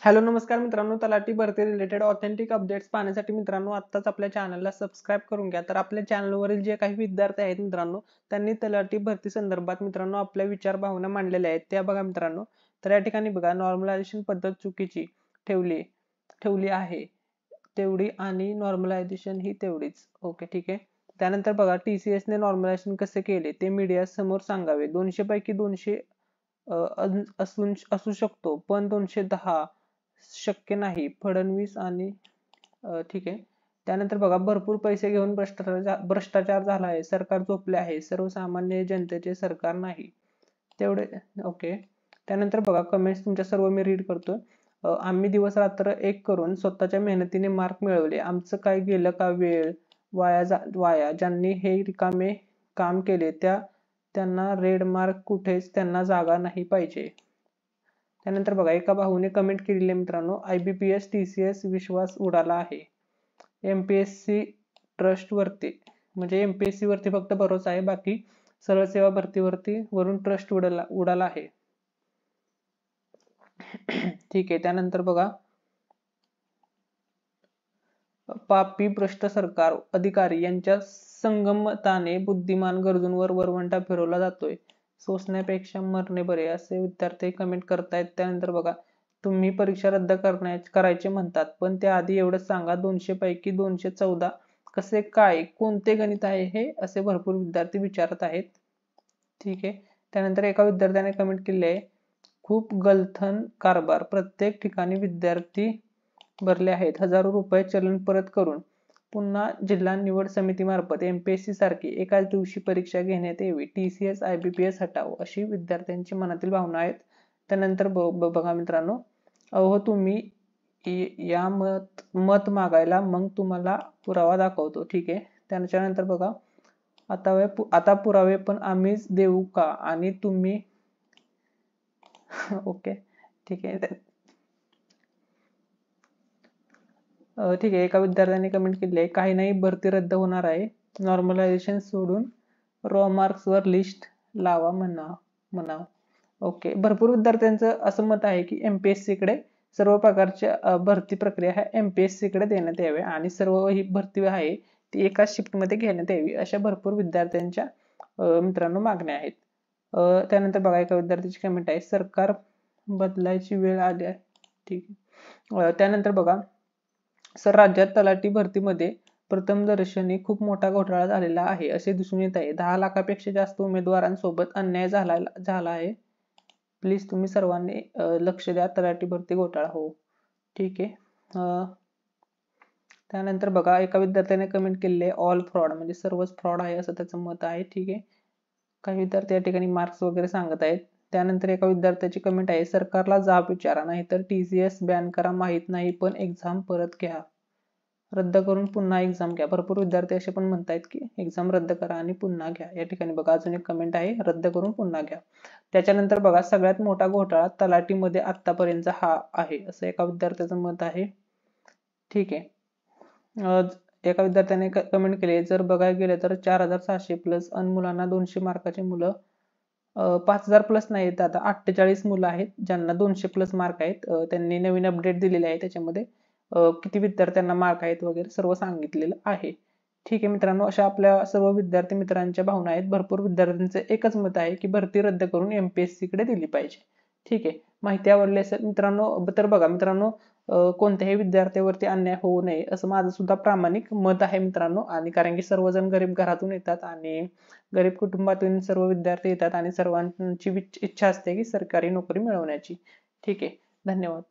Hello नमस्कार मित्रांनो, तलाठी भरती रिलेटेड ऑथेंटिक अपडेट्स पाहण्यासाठी मित्रांनो आत्ताच आपल्या चॅनलला सबस्क्राईब करून घ्या. तर आपल्या चॅनलवरील जे काही विद्यार्थी आहेत मित्रांनो, त्यांनी तलाठी भरती संदर्भात मित्रांनो आपल्या विचार भावना मांडलेल्या आहेत त्या बघा मित्रांनो. तर या ठिकाणी बघा, नॉर्मलायझेशन पद्धत चुकीची ठेवली आहे तेवढी आणि नॉर्मलायझेशन ही तेवढीच. ओके, ठीक आहे. त्यानंतर बघा, TCS ने नॉर्मलायझेशन कसे केले ते मीडिया समोर सांगावे. 200 पैकी 200 असू शकतो, पण 210 शक्य नाही. फडणवीस आणि ठीक आहे. त्यानंतर बघा, भरपूर पैसे घेऊन भ्रष्टाचार झाला आहे. सरकार झोपले आहे. सर्वसामान्य जनतेचे सरकार नाही. तेवढे ओके. त्यानंतर बघा, कमेंट्स तुमच्या सर्व मी रीड करतो. आम्ही दिवस रात्र एक करून स्वतःच्या मेहनतीने मार्क मिळवले. आमचं काय गेलं का वेळ वाया. ज्यांनी हे रिकामे काम केले त्यांना रेड मार्क कुठेच त्यांना जागा नाही पाहिजे. त्यानंतर बघा, एका भाऊने कमेंट केलेली मित्रांनो, IBPS TCS विश्वास उडाला आहे. MPSC ट्रस्ट वरती, म्हणजे MPSC वरती फक्त भरोसा आहे, बाकी सरळ सेवा भरतीवरती वरून ट्रस्ट उडाला आहे. ठीक आहे. त्यानंतर बघा, पापी भ्रष्ट सरकार अधिकारी यांच्या संगमताने बुद्धिमान गरजूंवर वरवंटा फिरवला जातोय. सोसण्यापेक्षा मरणे बरे, असे विद्यार्थी कमेंट करतायत. त्यानंतर बघा, तुम्ही परीक्षा रद्द करायचे म्हणतात, पण त्याआधी एवढंच सांगा, 200 पैकी 214 कसे काय, कोणते गणित आहे हे, असे भरपूर विद्यार्थी विचारत आहेत. ठीक आहे. त्यानंतर एका विद्यार्थ्याने कमेंट केली आहे, खूप गलथन कारभार, प्रत्येक ठिकाणी विद्यार्थी भरले आहेत. हजारो रुपये चलन परत करून पुन्हा जिल्हा निवड समितीमार्फत MPSC सारखी एकाच दिवशी परीक्षा घेण्यात यावी. TCS IBPS हटाव, अशी विद्यार्थ्यांची मनातील भावना आहेत. त्यानंतर बघा मित्रांनो, अहो तुम्ही या मत मागायला, मग तुम्हाला पुरावा दाखवतो. ठीक आहे. त्याच्यानंतर बघा, आता पुरावे पण आम्हीच देऊ का आणि तुम्ही ओके, ठीक आहे. ठीक आहे. एका विद्यार्थ्याने कमेंट केली आहे, काही नाही, भरती रद्द होणार आहे. नॉर्मलायझेशन सोडून रॉ मार्क्स वर लिस्ट लावा म्हणाव. ओके. भरपूर विद्यार्थ्यांचं असं मत आहे की MPSC कडे सर्व प्रकारच्या भरती प्रक्रिया ह्या MPSC कडे देण्यात याव्या आणि सर्व ही भरती आहे ती एकाच शिफ्ट मध्ये घेण्यात यावी, अशा भरपूर विद्यार्थ्यांच्या मित्रांनो मागण्या आहेत. त्यानंतर बघा, एका विद्यार्थ्याची कमेंट आहे, सरकार बदलायची वेळ आली आहे. ठीक आहे. त्यानंतर बघा, सर, राज्यात तलाठी भरतीमध्ये प्रथमदर्शनी खूप मोठा घोटाळा झालेला आहे असे दिसून येत आहे. 10 लाखापेक्षा जास्त उमेदवारांसोबत अन्याय झाला आहे. प्लीज तुम्ही सर्वांनी लक्ष द्या, तलाठी भरती घोटाळा हो. ठीक आहे. त्यानंतर बघा, एका विद्यार्थ्याने कमेंट केलेले आहे, ऑल फ्रॉड, म्हणजे सर्वच फ्रॉड आहे असं त्याचं मत आहे. ठीक आहे. काही विद्यार्थी या ठिकाणी मार्क्स वगैरे सांगत आहेत. त्यानंतर एका विद्यार्थ्याची कमेंट आहे, सरकारला जाब विचारा, नाहीतर TCS बॅन करा, माहित नाही पण एक्झाम परत घ्या, रद्द करून पुन्हा एक्झाम घ्या. भरपूर विद्यार्थी असे पण म्हणतायत की एक्झाम रद्द करा आणि पुन्हा घ्या. या ठिकाणी बघा, अजून एक कमेंट आहे, रद्द करून पुन्हा घ्या. त्याच्यानंतर बघा, सगळ्यात मोठा घोटाळा तलाठीमध्ये आतापर्यंत हा आहे, असं एका विद्यार्थ्याचं मत आहे. ठीक आहे. एका विद्यार्थ्याने कमेंट केली, जर बघायला गेलं तर 4700 प्लस अन मुलांना 200 मार्काचे मुलं 5000 प्लस नाहीत, आता 48 मुलं आहेत ज्यांना 200 प्लस मार्क आहेत. त्यांनी नवीन अपडेट दिलेले आहे, त्याच्यामध्ये किती विद्यार्थ्यांना मार्क आहेत वगैरे सर्व सांगितलेलं आहे. ठीक आहे मित्रांनो, अशा आपल्या सर्व विद्यार्थी मित्रांच्या भावना आहेत. भरपूर विद्यार्थ्यांचं एकच मत आहे की भरती रद्द करून MPSC कडे दिली पाहिजे. ठीक आहे. माहिती आवडली असेल मित्रांनो तर बघा मित्रांनो, कोणत्याही विद्यार्थ्यावरती अन्याय होऊ नये असं माझं सुद्धा प्रामाणिक मत आहे मित्रांनो. आणि कारण की सर्वजण गरीब घरातून येतात आणि गरीब कुटुंबातून सर्व विद्यार्थी येतात आणि सर्वांची इच्छा असते की सरकारी नोकरी मिळवण्याची. ठीक आहे. धन्यवाद.